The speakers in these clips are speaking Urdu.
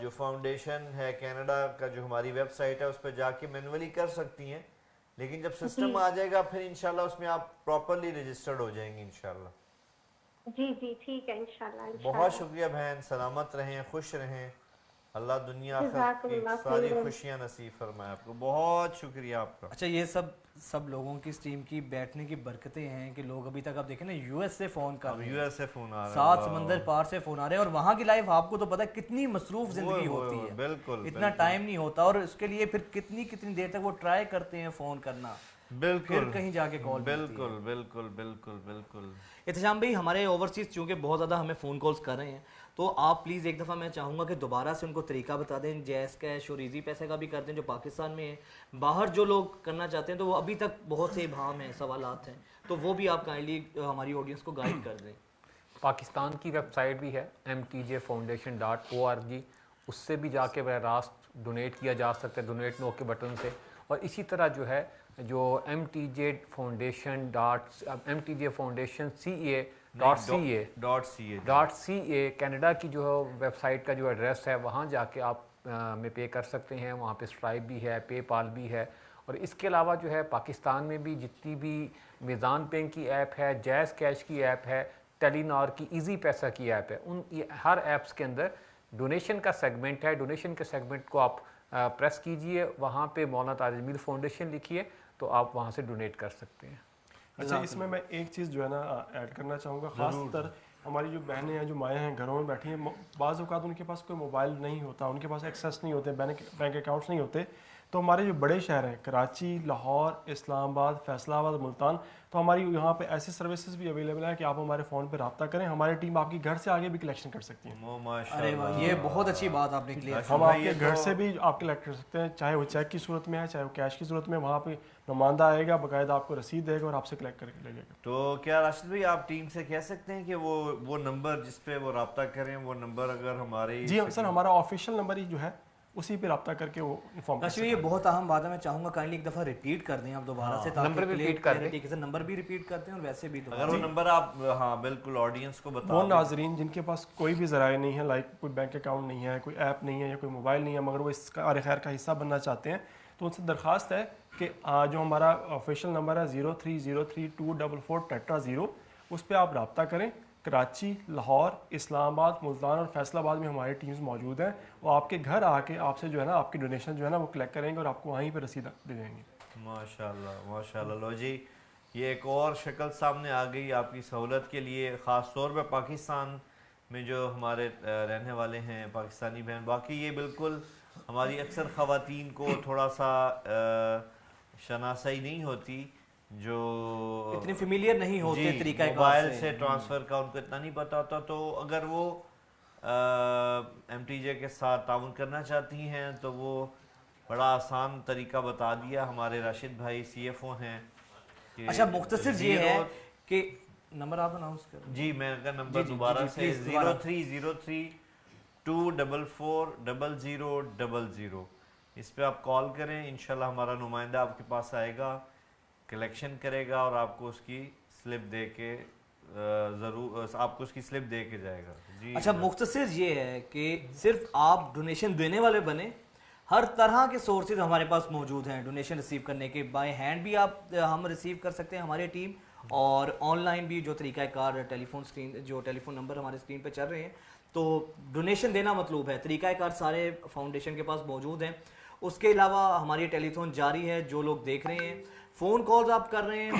جو فاؤنڈیشن ہے کینیڈا کا جو ہماری ویب سائٹ ہے اس پہ جا کے مینولی کر سکتی ہیں، لیکن جب سسٹم آ جائے گا پھر انشاءاللہ اس میں آپ پراپرلی رجسٹرڈ ہو جائیں گے انشاءاللہ۔ جی جی ٹھیک ہے انشاءاللہ۔ بہت شکریہ بہن، سلامت رہیں، خوش رہیں، اللہ دنیا آخرت جزاکم کی اللہ ساری خیرا۔ خوشیاں نصیب فرمائے آپ کو، بہت شکریہ آپ کا۔ اچھا یہ سب لوگوں کی اس ٹیم کی بیٹھنے کی برکتیں ہیں کہ لوگ ابھی تک آپ دیکھیں نا یو ایس سے فون کر اب رہے یو ہیں، ایس سے فون آ رہا ہے، 7 سمندر پار سے فون آ رہے ہیں، اور وہاں کی لائف آپ کو تو پتہ ہے کتنی مصروف زندگی ہوتی ہے، بالکل اتنا ٹائم نہیں ہوتا، اور اس کے لیے پھر کتنی دیر تک وہ ٹرائی کرتے ہیں فون کرنا، بالکل پھر کہیں جا کے کال بالکل بالکل بالکل بالکل۔ احتشام بھائی ہمارے اوورسیز چونکہ بہت زیادہ ہمیں فون کالز کر رہے ہیں، تو آپ پلیز ایک دفعہ میں چاہوں گا کہ دوبارہ سے ان کو طریقہ بتا دیں، جیز کیش اور ایزی پیسے کا بھی کر دیں جو پاکستان میں ہیں، باہر جو لوگ کرنا چاہتے ہیں تو وہ ابھی تک بہت سے ابہام ہیں، سوالات ہیں، تو وہ بھی آپ کائنڈلی ہماری آڈینس کو گائیڈ کر دیں۔ پاکستان کی ویب سائٹ بھی ہے mtjfoundation.org، اس سے بھی جا کے براہ راست ڈونیٹ کیا جا سکتا ہے، ڈونیٹ نو کے بٹن سے، اور اسی طرح جو ہے جو mtjfoundation.ca کینیڈا کی جو ویب سائٹ کا جو ایڈریس ہے وہاں جا کے آپ میں پے کر سکتے ہیں، وہاں پہ اسٹرائپ بھی ہے، پے پال بھی ہے، اور اس کے علاوہ جو ہے پاکستان میں بھی جتنی بھی میزان پینگ کی ایپ ہے، جیز کیش کی ایپ ہے، ٹیلی نار کی ایزی پیسہ کی ایپ ہے، ان ہر ایپس کے اندر ڈونیشن کا سیگمنٹ ہے، ڈونیشن کے سیگمنٹ کو آپ پریس کیجئے، وہاں پہ مولانا تاج المیل فاؤنڈیشن لکھیے تو آپ وہاں سے ڈونیٹ کر سکتے ہیں۔ اچھا اس میں ایک چیز جو ہے نا ایڈ کرنا چاہوں گا، خاص طر ہماری جو بہنیں ہیں جو مائیں ہیں گھروں میں بیٹھی ہیں، بعض اوقات ان کے پاس کوئی موبائل نہیں ہوتا، ان کے پاس ایکسیس نہیں ہوتے، بینک اکاؤنٹس نہیں ہوتے، تو ہمارے جو بڑے شہر ہیں کراچی، لاہور، اسلام آباد، فیصل آباد، ملتان، تو ہماری یہاں پہ ایسی سروسز بھی اویلیبل ہیں کہ آپ ہمارے فون پہ رابطہ کریں، ہماری ٹیم آپ کی گھر سے آگے بھی کلیکشن کر سکتی ہے۔ ارے واہ، یہ بہت اچھی بات آپ نے کلیئر، ہم آپ کے گھر سے بھی آپ کلیکٹ کر سکتے ہیں، چاہے وہ چیک کی صورت میں ہے چاہے وہ کیش کی صورت میں، وہاں پہ نمائندہ آئے گا، باقاعدہ آپ کو رسید دے گا اور آپ سے کلیکٹ کر کے لے جائے گا۔ تو کیا راشد بھائی آپ ٹیم سے کہہ سکتے ہیں کہ وہ نمبر جس پہ وہ رابطہ کریں، وہ نمبر اگر ہمارے جی سر ہمارا آفیشیل نمبر ہی جو ہے اسی پہ رابطہ کر کے وہ انفارم کر راشد یہ بہت اہم بات ہے، میں چاہوں گا کائنڈلی ایک دفعہ ریپیٹ کر دیں آپ دوبارہ سے، نمبر بھی ریپیٹ کر دیں، نمبر بھی ریپیٹ کرتے ہیں اور ویسے بھی اگر وہ نمبر آپ ہاں بالکل آڈینس کو بتا وہ ناظرین جن کے پاس کوئی بھی ذرائع نہیں ہے، لائک کوئی بینک اکاؤنٹ نہیں ہے، کوئی ایپ نہیں ہے یا کوئی موبائل نہیں ہے، مگر وہ اس کار خیر کا حصہ بننا چاہتے ہیں، تو ان سے درخواست ہے کہ جو ہمارا آفیشیل نمبر ہے 0303244400، اس پہ آپ رابطہ کریں۔ کراچی، لاہور، اسلام آباد، ملتان اور فیصل آباد میں ہماری ٹیمز موجود ہیں، وہ آپ کے گھر آ کے آپ سے جو ہے نا آپ کی ڈونیشن جو ہے نا وہ کلیکٹ کریں گے اور آپ کو وہیں پہ رسید دے دیں گے۔ ماشاءاللہ ماشاءاللہ۔ لو جی یہ ایک اور شکل سامنے آ گئی آپ کی سہولت کے لیے، خاص طور پہ پاکستان میں جو ہمارے رہنے والے ہیں پاکستانی بہن، باقی یہ بالکل ہماری اکثر خواتین کو تھوڑا سا شناسائی نہیں ہوتی، جو اتنی فیملیئر نہیں ہوتے طریقہ کار موبائل سے ٹرانسفر کا ان کو اتنا نہیں پتا ہوتا، تو اگر وہ ایم ٹی جے کے ساتھ تعاون کرنا چاہتی ہیں تو وہ بڑا آسان طریقہ بتا دیا ہمارے راشد بھائی سی ایف او ہیں۔ اچھا مختصر یہ ہے کہ نمبر آپ اناؤنس کریں جی، میں کا نمبر دوبارہ سے 0303244000، اس پہ آپ کال کریں، انشاءاللہ ہمارا نمائندہ آپ کے پاس آئے گا، کلیکشن کرے گا اور آپ کو اس کی سلپ دے کے ضرور آپ کو اس کی سلپ دے کے جائے گا۔ جی اچھا مختصر یہ ہے کہ صرف آپ ڈونیشن دینے والے بنے، ہر طرح کے سورسز ہمارے پاس موجود ہیں ڈونیشن ریسیو کرنے کے، بائی ہینڈ بھی ہم ریسیو کر سکتے ہیں ہماری ٹیم، اور آن لائن بھی جو طریقہ کار ٹیلی فون نمبر ہمارے اسکرین پہ چل رہے ہیں، تو ڈونیشن دینا مطلوب ہے، طریقہ کار سارے فاؤنڈیشن کے پاس موجود ہیں۔ اس کے علاوہ ہماری ٹیلی تھون جاری ہے، جو لوگ دیکھ رہے ہیں فون کالز آپ کر رہے ہیں،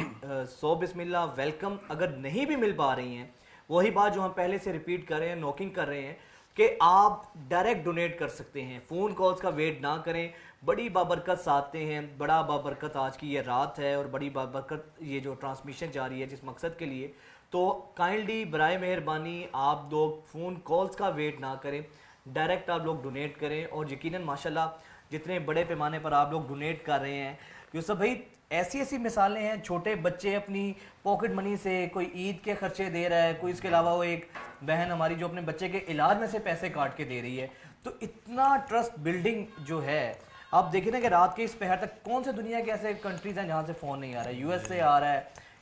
سو بسم اللہ ویلکم، اگر نہیں بھی مل پا رہی ہیں وہی بات جو ہم پہلے سے ریپیٹ کر رہے ہیں، نوکنگ کر رہے ہیں کہ آپ ڈائریکٹ ڈونیٹ کر سکتے ہیں، فون کالز کا ویٹ نہ کریں، بڑی بابرکت ساتھتے ہیں، بڑا بابرکت آج کی یہ رات ہے اور بڑی بابرکت یہ جو ٹرانسمیشن جاری ہے جس مقصد کے لیے، تو کائنڈلی برائے مہربانی آپ لوگ فون کالز کا ویٹ نہ کریں، ڈائریکٹ آپ لوگ ڈونیٹ کریں، اور یقیناً ماشاءاللہ جتنے بڑے پیمانے پر آپ لوگ ڈونیٹ کر رہے ہیں، یوسف بھائی ایسی مثالیں ہیں، چھوٹے بچے اپنی پاکٹ منی سے کوئی عید کے خرچے دے رہا ہے، کوئی اس کے علاوہ وہ ایک بہن ہماری جو اپنے بچے کے علاج میں سے پیسے کاٹ کے دے رہی ہے، تو اتنا ٹرسٹ بلڈنگ جو ہے، آپ دیکھیں نا کہ رات کے اس پہر تک کون سے دنیا کے ایسے کنٹریز ہیں جہاں سے فون نہیں آ رہا ہے، یو ایس سے آ رہا ہے،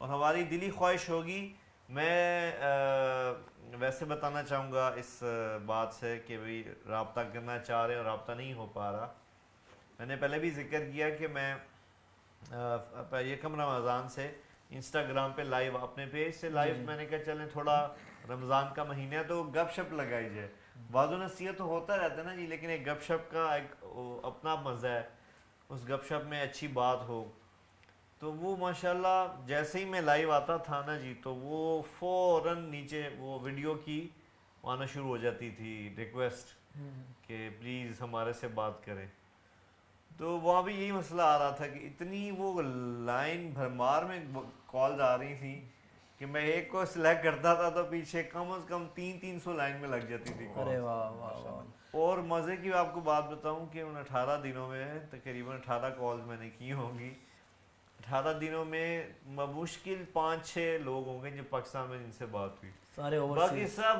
اور ہماری دلی خواہش ہوگی. میں ویسے بتانا چاہوں گا اس بات سے کہ بھئی رابطہ کرنا چاہ رہے ہیں اور رابطہ نہیں ہو پا رہا. میں نے پہلے بھی ذکر کیا کہ میں یکم رمضان سے انسٹاگرام پہ لائیو اپنے پیج سے لائیو میں نے کہا چلیں تھوڑا رمضان کا مہینہ ہے تو گپ شپ لگائی جائے. بعض و نصیحت تو ہوتا رہتا ہے نا جی, لیکن ایک گپ شپ کا ایک اپنا مزہ ہے, اس گپ شپ میں اچھی بات ہو. تو وہ ماشاءاللہ جیسے ہی میں لائیو آتا تھا نا جی تو وہ فوراً نیچے وہ ویڈیو کی آنا شروع ہو جاتی تھی ریکویسٹ کہ پلیز ہمارے سے بات کریں. تو وہاں بھی یہی مسئلہ آ رہا تھا کہ اتنی وہ لائن بھرمار میں کالز آ رہی تھیں کہ میں ایک کو سلیکٹ کرتا تھا تو پیچھے کم از کم 300 لائن میں لگ جاتی تھی. ارے واہ واہ واہ. اور مزے کی آپ کو بات بتاؤں کہ ان 18 دنوں میں تقریباً 18 کالز میں نے کی ہوں گی. 18 دنوں میں مشکل 5-6 لوگ ہوں گے جو پاکستان میں جن سے بات ہوئی. سارے باقی سب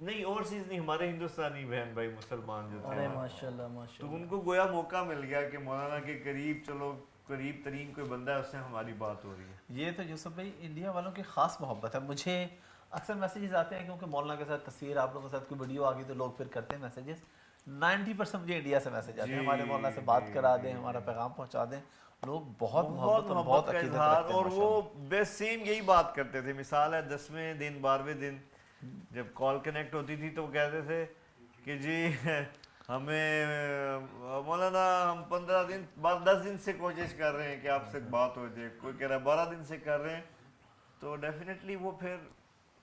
نہیں, اوورسیز نہیں, ہمارے ہندوستانی بہن بھائی مسلمان جو تھے. ماشاءاللہ ماشاءاللہ. تو ان کو گویا موقع مل گیا کہ مولانا کے قریب چلو قریب ترین کوئی بندہ ہے اس سے ہماری بات ہو رہی ہے. یہ تو یوسف بھائی انڈیا والوں کی خاص محبت ہے. مجھے اکثر میسیجز آتے ہیں کیونکہ مولانا کے ساتھ تصویر آپ لوگوں کے ساتھ کوئی ویڈیو آ گئی تو لوگ پھر کرتے ہیں میسیجز. 90% مجھے انڈیا سے میسیج آتے ہیں ہمارے مولانا سے بات کرا دیں, ہمارا پیغام پہنچا دیں. لوگ بہت محبت اور بہت عقیدت رکھتے ہیں. اور وہ بے سیم یہی بات کرتے تھے. مثال ہے 10ویں دن 12ویں دن جب کال کنیکٹ ہوتی تھی تو وہ کہتے تھے کہ جی ہمیں مولانا ہم 15 دن 10 دن سے کوشش کر رہے ہیں کہ آپ سے بات ہو جائے. کوئی کہہ رہا ہے 12 دن سے کر رہے ہیں. تو ڈیفینیٹلی وہ پھر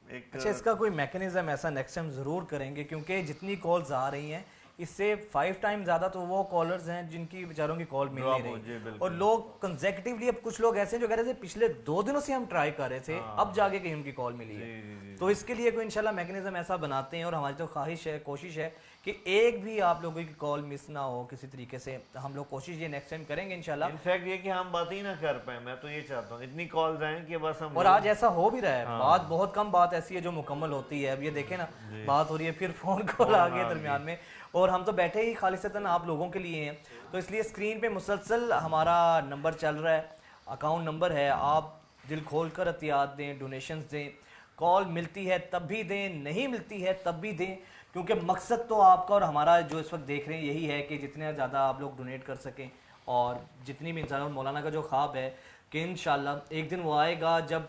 ایک اچھا اس کا کوئی میکنزم ایسا نیکسٹ ٹائم ضرور کریں گے کیونکہ جتنی کالز آ رہی ہیں اس سے 5 ٹائم زیادہ تو وہ کالرز ہیں جن کی بیچاروں کی کال مل نہیں رہی. اور لوگ کنزیکٹیولی اب کچھ لوگ ایسے ہیں جو کہہ رہے تھے پچھلے 2 دنوں سے ہم ٹرائی کر رہے تھے اب جا کے کہیں ان کی کال ملی ہے. تو اس کے لیے کوئی انشاءاللہ میکنزم ایسا بناتے ہیں. اور ہماری تو خواہش ہے, کوشش ہے کہ ایک بھی آپ لوگوں کی کال مس نہ ہو کسی طریقے سے. ہم لوگ کوشش یہ نیکسٹ ٹائم کریں گے انشاءاللہ. انفیکٹ یہ کہ ہم بات ہی نہ کر پائیں. میں تو یہ چاہتا ہوں اتنی کالز آئیں کہ بس ہم. اور آج ایسا ہو بھی رہا ہے, بات بہت کم بات ایسی ہے جو مکمل ہوتی ہے. اب یہ دیکھیں نا بات ہو رہی ہے پھر فون کال آ گئے درمیان میں, اور ہم تو بیٹھے ہی خالصتاً آپ لوگوں کے لیے ہیں. تو اس لیے اسکرین پہ مسلسل ہمارا نمبر چل رہا ہے, اکاؤنٹ نمبر ہے. آپ دل کھول کر عطیات دیں, ڈونیشنز دیں. کال ملتی ہے تب بھی دیں, نہیں ملتی ہے تب بھی دیں, کیونکہ مقصد تو آپ کا اور ہمارا جو اس وقت دیکھ رہے ہیں یہی ہے کہ جتنے زیادہ آپ لوگ ڈونیٹ کر سکیں. اور جتنی بھی انسان, مولانا کا جو خواب ہے کہ انشاءاللہ ایک دن وہ آئے گا جب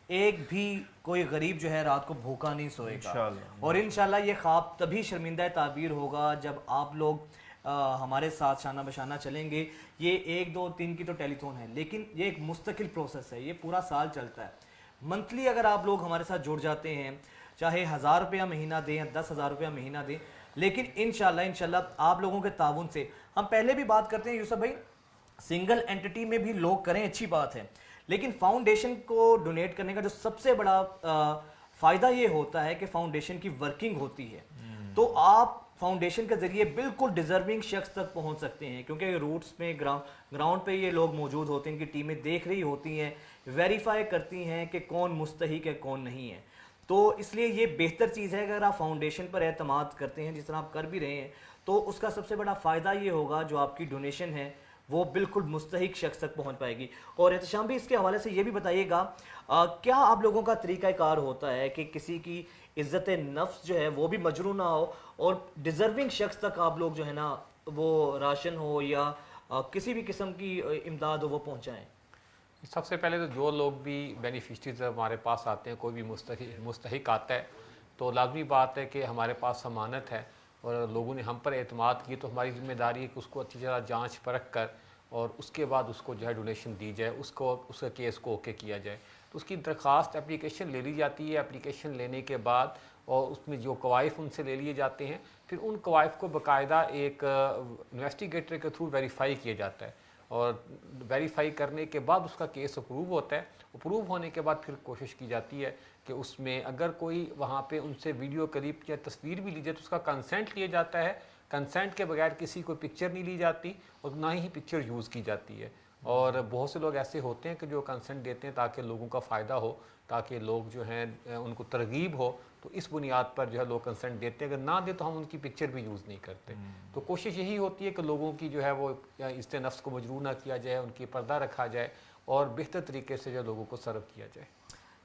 ایک بھی کوئی غریب جو ہے رات کو بھوکا نہیں سوئے گا. اور انشاءاللہ یہ خواب تبھی شرمندہ تعبیر ہوگا جب آپ لوگ ہمارے ساتھ شانہ بشانہ چلیں گے. یہ 1 2 3 کی تو ٹیلی تھون ہے, لیکن یہ ایک مستقل پروسیس ہے, یہ پورا سال چلتا ہے. منتھلی اگر آپ لوگ ہمارے ساتھ جڑ جاتے ہیں, چاہے 1000 روپیہ مہینہ دیں یا 10,000 روپیہ مہینہ دیں, لیکن انشاءاللہ آپ لوگوں کے تعاون سے, ہم پہلے بھی بات کرتے ہیں یوسف بھائی, سنگل اینٹی میں بھی لوگ کریں اچھی بات ہے, لیکن فاؤنڈیشن کو ڈونیٹ کرنے کا جو سب سے بڑا فائدہ یہ ہوتا ہے کہ فاؤنڈیشن کی ورکنگ ہوتی ہے. تو آپ فاؤنڈیشن کے ذریعے بالکل ڈیزرونگ شخص تک پہنچ سکتے ہیں, کیونکہ روٹس میں گراؤنڈ پہ یہ لوگ موجود ہوتے ہیں, ان کی ٹیمیں دیکھ رہی ہوتی ہیں, ویریفائی کرتی ہیں کہ کون مستحق ہے کون نہیں ہے. تو اس لیے یہ بہتر چیز ہے اگر آپ فاؤنڈیشن پر اعتماد کرتے ہیں جس طرح آپ کر بھی رہے ہیں, تو اس کا سب سے بڑا فائدہ یہ ہوگا جو آپ کی ڈونیشن ہے وہ بالکل مستحق شخص تک پہنچ پائے گی. اور احتشام بھی اس کے حوالے سے یہ بھی بتائیے گا, کیا آپ لوگوں کا طریقہ کار ہوتا ہے کہ کسی کی عزت نفس جو ہے وہ بھی مجروح نہ ہو اور ڈیزرونگ شخص تک آپ لوگ جو ہے نا وہ راشن ہو یا کسی بھی قسم کی امداد ہو وہ پہنچائیں؟ سب سے پہلے تو جو لوگ بھی بینیفیشریز ہمارے پاس آتے ہیں, کوئی بھی مستحق آتا ہے تو لازمی بات ہے کہ ہمارے پاس ضمانت ہے اور لوگوں نے ہم پر اعتماد کی, تو ہماری ذمہ داری ہے کہ اس کو اچھی طرح جانچ پرکھ کر اور اس کے بعد اس کو جو ہے ڈونیشن دی جائے, اس کے کیس کو اوکے کیا جائے. تو اس کی درخواست اپلیکیشن لے لی جاتی ہے. اپلیکیشن لینے کے بعد اور اس میں جو کوائف ان سے لے لیے جاتے ہیں, پھر ان کوائف کو باقاعدہ ایک انویسٹیگیٹر کے تھرو ویریفائی کیا جاتا ہے, اور ویریفائی کرنے کے بعد اس کا کیس اپروو ہوتا ہے. اپروو ہونے کے بعد پھر کوشش کی جاتی ہے کہ اس میں اگر کوئی وہاں پہ ان سے ویڈیو کلپ یا تصویر بھی لی جائے تو اس کا کنسنٹ لیا جاتا ہے. کنسنٹ کے بغیر کسی کو پکچر نہیں لی جاتی اور نہ ہی پکچر یوز کی جاتی ہے. اور بہت سے لوگ ایسے ہوتے ہیں کہ جو کنسنٹ دیتے ہیں تاکہ لوگوں کا فائدہ ہو, تاکہ لوگ جو ہیں ان کو ترغیب ہو, تو اس بنیاد پر جو ہے لوگ کنسنٹ دیتے ہیں. اگر نہ دے تو ہم ان کی پکچر بھی یوز نہیں کرتے. تو کوشش یہی ہوتی ہے کہ لوگوں کی جو ہے وہ عزت نفس کو مجروح نہ کیا جائے, ان کی پردہ رکھا جائے, اور بہتر طریقے سے جو لوگوں کو سرو کیا جائے.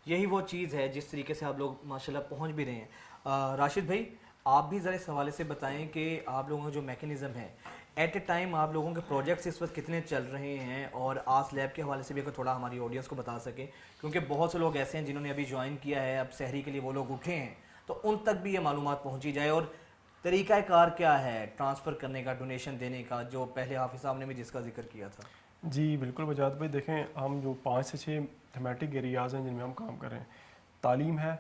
یہی وہ چیز ہے جس طریقے سے آپ لوگ ماشاءاللہ پہنچ بھی رہے ہیں. راشد بھائی آپ بھی ذرا اس حوالے سے بتائیں کہ آپ لوگوں کا جو میکینزم ہے ایٹ اے ٹائم آپ لوگوں کے پروجیکٹس اس وقت کتنے چل رہے ہیں, اور آس لیب کے حوالے سے بھی اگر تھوڑا ہماری آڈینس کو بتا سکیں, کیونکہ بہت سے لوگ ایسے ہیں جنہوں نے ابھی جوائن کیا ہے, اب سحری کے لیے وہ لوگ اٹھے ہیں, تو ان تک بھی یہ معلومات پہنچی جائے. اور طریقہ کار کیا ہے ٹرانسفر کرنے کا, ڈونیشن دینے کا, جو پہلے حافظ صاحب نے بھی جس کا ذکر کیا تھا؟ جی بالکل وجاد بھائی, دیکھیں ہم جو 5 سے 6 تھیمیٹک ایریاز ہیں جن میں ہم کام کر رہے ہیں. تعلیم ہے,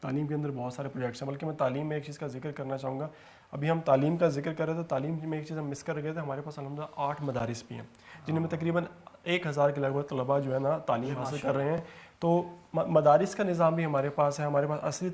تعلیم کے اندر بہت سارے پروجیکٹس ہیں, بلکہ میں تعلیم میں ایک چیز کا ذکر کرنا چاہوں گا. ابھی ہم تعلیم کا ذکر کر رہے تھے, تعلیم میں ایک چیز ہم مس کر گئے تھے. ہمارے پاس الحمدللہ 8 مدارس بھی ہیں جن میں تقریباً 1000 کے لگ بھگ طلباء جو ہے نا تعلیم حاصل کر رہے ہیں. تو مدارس کا نظام بھی ہمارے پاس ہے, ہمارے پاس اصلی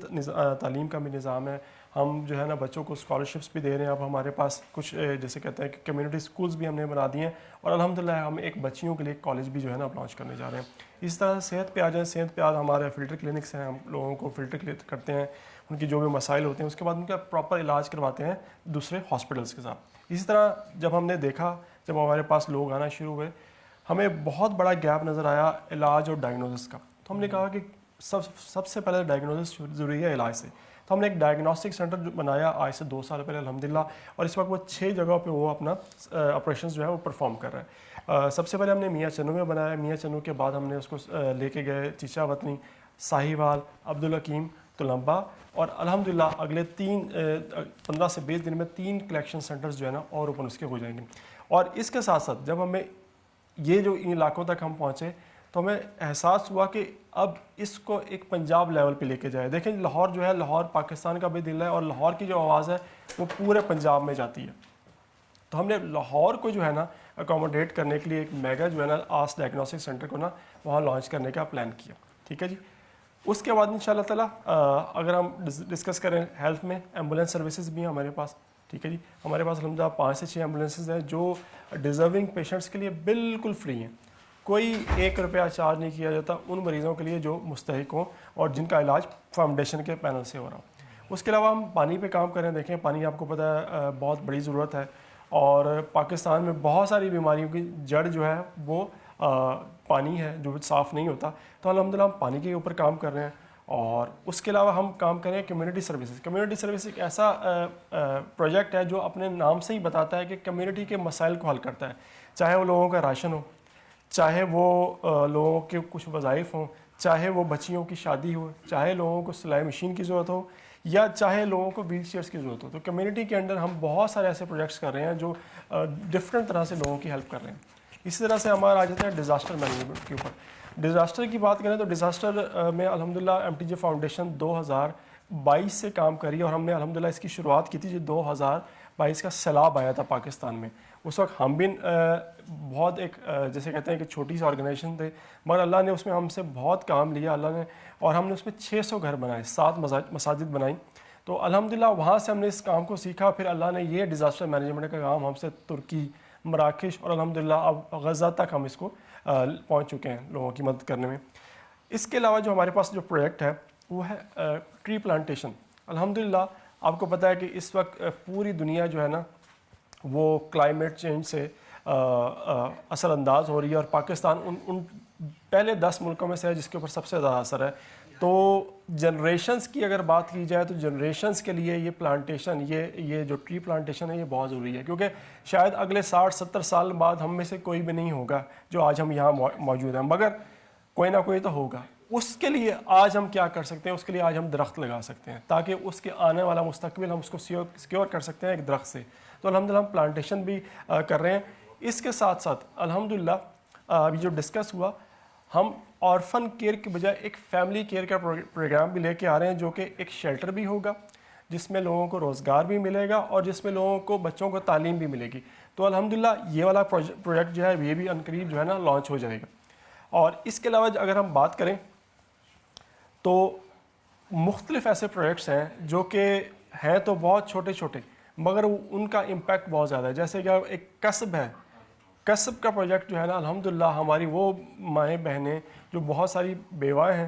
تعلیم کا بھی نظام ہے. ہم جو ہے نا بچوں کو اسکالرشپس بھی دے رہے ہیں. اب ہمارے پاس کچھ جیسے کہتے ہیں کہ کمیونٹی اسکولس بھی ہم نے بنا دیے ہیں, اور الحمدللہ ہم ایک بچیوں کے لیے کالج بھی جو ہے نا لانچ کرنے جا رہے ہیں. اس طرح صحت پہ آ جائیں, صحت پہ آج ہمارے فلٹر کلینکس ہیں, ہم لوگوں کو فلٹر کرتے ہیں, ان کی جو بھی مسائل ہوتے ہیں اس کے بعد ان کا پراپر علاج کرواتے ہیں دوسرے ہاسپٹلس کے ساتھ. اسی طرح جب ہم نے دیکھا, جب ہمارے پاس لوگ آنا شروع ہوئے, ہمیں بہت بڑا گیپ نظر آیا علاج اور ڈائگنوسس کا. تو ہم نے کہا کہ سب سے پہلے ڈائگنوسس ضروری ہے علاج سے. تو ہم نے ایک ڈائگنوسٹک سینٹر بنایا آج سے 2 سال پہلے الحمدللہ, اور اس وقت وہ 6 جگہوں پہ وہ اپنا آپریشنز جو ہے وہ پرفارم کر رہا ہے. سب سے پہلے ہم نے میاں چنو میں بنایا. میاں چنو کے بعد ہم نے اس کو لے کے گئے چیچا وطنی, ساہیوال, عبدالحکیم, تلمبا, اور الحمدللہ اگلے 15 سے 20 دن میں 3 کلیکشن سینٹرز جو ہے نا اور اوپن اس کے ہو جائیں گے. اور اس کے ساتھ ساتھ جب ہمیں یہ جو ان علاقوں تک ہم پہنچے تو ہمیں احساس ہوا کہ اب اس کو ایک پنجاب لیول پہ لے کے جائے. دیکھیں لاہور جو ہے, لاہور پاکستان کا بھی دل ہے, اور لاہور کی جو آواز ہے وہ پورے پنجاب میں جاتی ہے. تو ہم نے لاہور کو جو ہے نا اکوموڈیٹ کرنے کے لیے ایک میگا جو ہے نا آس ڈائگنوسٹک سینٹر کو نا وہاں لانچ کرنے کا پلان کیا. ٹھیک ہے جی. اس کے بعد انشاءاللہ تعالیٰ اگر ہم ڈسکس کریں ہیلتھ میں, ایمبولینس سروسز بھی ہیں ہمارے پاس. ٹھیک ہے جی. ہمارے پاس الحمدللہ 5 سے 6 ایمبولینسز ہیں جو ڈیزرونگ پیشنٹس کے لیے بالکل فری ہیں. کوئی 1 روپیہ چارج نہیں کیا جاتا ان مریضوں کے لیے جو مستحق ہوں اور جن کا علاج فاؤنڈیشن کے پینل سے ہو رہا ہو. اس کے علاوہ ہم پانی پہ کام کریں. دیکھیں پانی آپ کو پتہ ہے بہت بڑی ضرورت ہے, اور پاکستان میں بہت ساری بیماریوں کی جڑ جو ہے وہ پانی ہے جو صاف نہیں ہوتا. تو الحمدللہ ہم پانی کے اوپر کام کر رہے ہیں. اور اس کے علاوہ ہم کام کریں کمیونٹی سروسز. کمیونٹی سروس ایک ایسا پروجیکٹ ہے جو اپنے نام سے ہی بتاتا ہے کہ کمیونٹی کے مسائل کو حل کرتا ہے. چاہے وہ لوگوں کا راشن ہو, چاہے وہ لوگوں کے کچھ وظائف ہوں, چاہے وہ بچیوں کی شادی ہو, چاہے لوگوں کو سلائی مشین کی ضرورت ہو, یا چاہے لوگوں کو ویل چیئرس کی ضرورت ہو. تو کمیونٹی کے اندر ہم بہت سارے ایسے پروجیکٹس کر رہے ہیں جو ڈفرینٹ طرح سے لوگوں کی ہیلپ کر رہے ہیں. اسی طرح سے ہمارا آ جاتے ہیں ڈیزاسٹر مینجمنٹ کے اوپر. ڈیزاسٹر کی بات کریں تو ڈیزاسٹر میں الحمدللہ MTJ فاؤنڈیشن 2022 سے کام کری, اور ہم نے الحمدللہ اس کی شروعات کی تھی جو 2022 کا سیلاب آیا تھا پاکستان میں. اس وقت ہم بھی بہت ایک جیسے کہتے ہیں کہ چھوٹی سی آرگنائزیشن تھے, مگر اللہ نے اس میں ہم سے بہت کام لیا اللہ نے, اور ہم نے اس میں 600 گھر بنائے, 7 مساجد بنائیں. تو الحمدللہ وہاں سے ہم نے اس کام کو سیکھا. پھر اللہ نے یہ ڈیزاسٹر مینجمنٹ کا کام ہم سے ترکی, مراکش, اور الحمدللہ اب غزہ تک ہم اس کو پہنچ چکے ہیں لوگوں کی مدد کرنے میں. اس کے علاوہ جو ہمارے پاس جو پروجیکٹ ہے وہ ہے ٹری پلانٹیشن. الحمدللہ آپ کو پتہ ہے کہ اس وقت پوری دنیا جو ہے نا وہ کلائمیٹ چینج سے اثر انداز ہو رہی ہے, اور پاکستان ان پہلے 10 ملکوں میں سے ہے جس کے اوپر سب سے زیادہ اثر ہے. تو جنریشنز کی اگر بات کی جائے تو جنریشنز کے لیے یہ پلانٹیشن, یہ جو ٹری پلانٹیشن ہے یہ بہت ضروری ہے, کیونکہ شاید اگلے 60-70 سال بعد ہم میں سے کوئی بھی نہیں ہوگا جو آج ہم یہاں موجود ہیں, مگر کوئی نہ کوئی تو ہوگا. اس کے لیے آج ہم کیا کر سکتے ہیں, اس کے لیے آج ہم درخت لگا سکتے ہیں تاکہ اس کے آنے والا مستقبل ہم اس کو سیکیور کر سکتے ہیں ایک درخت سے. تو الحمدللہ ہم پلانٹیشن بھی کر رہے ہیں. اس کے ساتھ ساتھ الحمدللہ ابھی جو ڈسکس ہوا, ہم آرفن کیئر کے بجائے ایک فیملی کیئر کا پروگرام بھی لے کے آ رہے ہیں, جو کہ ایک شیلٹر بھی ہوگا جس میں لوگوں کو روزگار بھی ملے گا اور جس میں لوگوں کو بچوں کو تعلیم بھی ملے گی. تو الحمدللہ یہ والا پروجیکٹ جو ہے یہ بھی عنقریب جو ہے نا لانچ ہو جائے گا. اور اس کے علاوہ اگر ہم بات کریں تو مختلف ایسے پروجیکٹس ہیں جو کہ ہیں تو بہت چھوٹے چھوٹے مگر ان کا امپیکٹ بہت زیادہ ہے. جیسے کہ ایک کسب ہے, کسب کا پروجیکٹ جو ہے نا الحمدللہ ہماری وہ مائیں بہنیں جو بہت ساری بیوہ ہیں,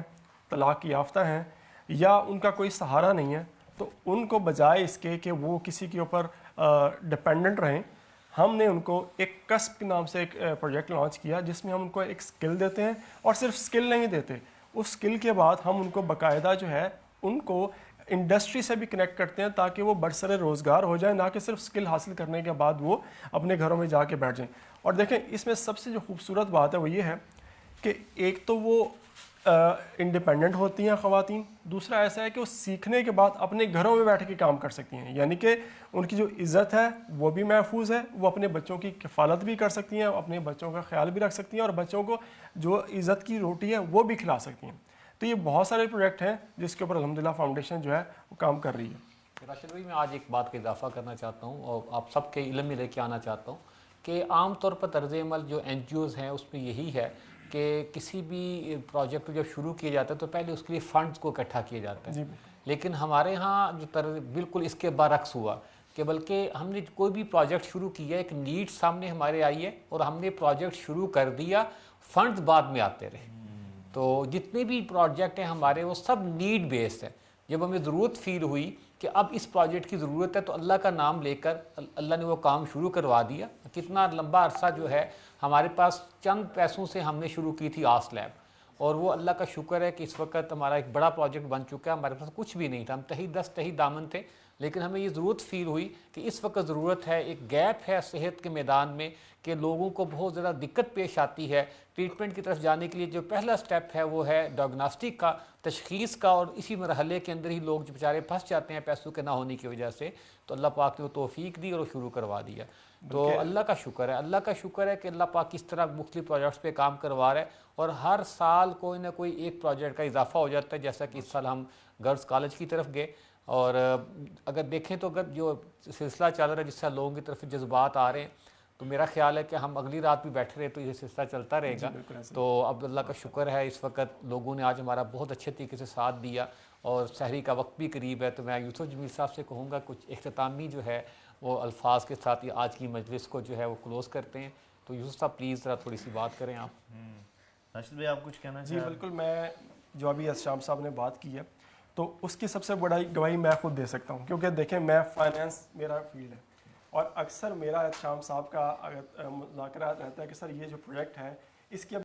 طلاق یافتہ ہیں, یا ان کا کوئی سہارا نہیں ہے, تو ان کو بجائے اس کے کہ وہ کسی کے اوپر ڈپینڈنٹ رہیں, ہم نے ان کو ایک کسب کے نام سے ایک پروجیکٹ لانچ کیا جس میں ہم ان کو ایک سکل دیتے ہیں, اور صرف سکل نہیں دیتے, اس سکل کے بعد ہم ان کو باقاعدہ جو ہے ان کو انڈسٹری سے بھی کنیکٹ کرتے ہیں تاکہ وہ برسر روزگار ہو جائیں, نہ کہ صرف سکل حاصل کرنے کے بعد وہ اپنے گھروں میں جا کے بیٹھ جائیں. اور دیکھیں اس میں سب سے جو خوبصورت بات ہے وہ یہ ہے کہ ایک تو وہ انڈیپینڈنٹ ہوتی ہیں خواتین, دوسرا ایسا ہے کہ وہ سیکھنے کے بعد اپنے گھروں میں بیٹھ کے کام کر سکتی ہیں, یعنی کہ ان کی جو عزت ہے وہ بھی محفوظ ہے, وہ اپنے بچوں کی کفالت بھی کر سکتی ہیں, اپنے بچوں کا خیال بھی رکھ سکتی ہیں, اور بچوں کو جو عزت کی روٹی ہے وہ بھی کھلا سکتی ہیں. تو یہ بہت سارے پروجیکٹ ہیں جس کے اوپر الحمدللہ فاؤنڈیشن جو ہے وہ کام کر رہی ہے. راشد بھائی, میں آج ایک بات کا اضافہ کرنا چاہتا ہوں اور آپ سب کے علم میں لے کے آنا چاہتا ہوں کہ عام طور پر طرز عمل جو این جی اوز ہیں اس میں یہی ہے کہ کسی بھی پروجیکٹ جب شروع کیا جاتا ہے تو پہلے اس کے لیے فنڈز کو اکٹھا کیا جاتا ہے, لیکن ہمارے ہاں جو طرز بالکل اس کے برعکس ہوا کہ بلکہ ہم نے کوئی بھی پروجیکٹ شروع کیا, ایک نیڈ سامنے ہمارے آئی ہے اور ہم نے پروجیکٹ شروع کر دیا, فنڈز بعد میں آتے رہے. تو جتنے بھی پروجیکٹ ہیں ہمارے وہ سب نیڈ بیسڈ ہیں. جب ہمیں ضرورت فیل ہوئی کہ اب اس پروجیکٹ کی ضرورت ہے تو اللہ کا نام لے کر اللہ نے وہ کام شروع کروا دیا. کتنا لمبا عرصہ جو ہے ہمارے پاس چند پیسوں سے ہم نے شروع کی تھی آس لیب, اور وہ اللہ کا شکر ہے کہ اس وقت ہمارا ایک بڑا پروجیکٹ بن چکا ہے. ہمارے پاس کچھ بھی نہیں تھا, ہم تہی دامن تھے, لیکن ہمیں یہ ضرورت فیل ہوئی کہ اس وقت ضرورت ہے, ایک گیپ ہے صحت کے میدان میں کہ لوگوں کو بہت زیادہ دقت پیش آتی ہے. ٹریٹمنٹ کی طرف جانے کے لیے جو پہلا سٹیپ ہے وہ ہے ڈائگنوسٹک کا, تشخیص کا, اور اسی مرحلے کے اندر ہی لوگ جو بیچارے پھنس جاتے ہیں پیسوں کے نہ ہونے کی وجہ سے, تو اللہ پاک نے وہ توفیق دی اور وہ شروع کروا دیا. تو اللہ کا شکر ہے, اللہ کا شکر ہے کہ اللہ پاک اس طرح مختلف پروجیکٹس پہ کام کروا رہا ہے, اور ہر سال کوئی نہ کوئی ایک پروجیکٹ کا اضافہ ہو جاتا ہے. جیسا کہ اس سال ہم گرلز کالج کی طرف گئے, اور اگر دیکھیں تو اگر جو سلسلہ چل رہا ہے جس سے لوگوں کی طرف جذبات آ رہے ہیں, تو میرا خیال ہے کہ ہم اگلی رات بھی بیٹھے رہے تو یہ سلسلہ چلتا رہے گا. تو اب اللہ کا شکر ہے اس وقت لوگوں نے آج ہمارا بہت اچھے طریقے سے ساتھ دیا, اور سحری کا وقت بھی قریب ہے. تو میں یوسف جمیل صاحب سے کہوں گا کچھ اختتامی جو ہے وہ الفاظ کے ساتھ آج کی مجلس کو جو ہے وہ کلوز کرتے ہیں. تو یوسف صاحب پلیز ذرا تھوڑی سی بات کریں آپ. راشد بھائی آپ کچھ کہنا جی چاہیں؟ بالکل, میں جو ابھی اشام صاحب نے بات کی ہے تو اس کی سب سے بڑا گواہی میں خود دے سکتا ہوں, کیونکہ دیکھیں میں فائنینس میرا فیلڈ ہے, اور اکثر میرا اشام صاحب کا مذاکرہ رہتا ہے کہ سر یہ جو پروجیکٹ ہے اس کی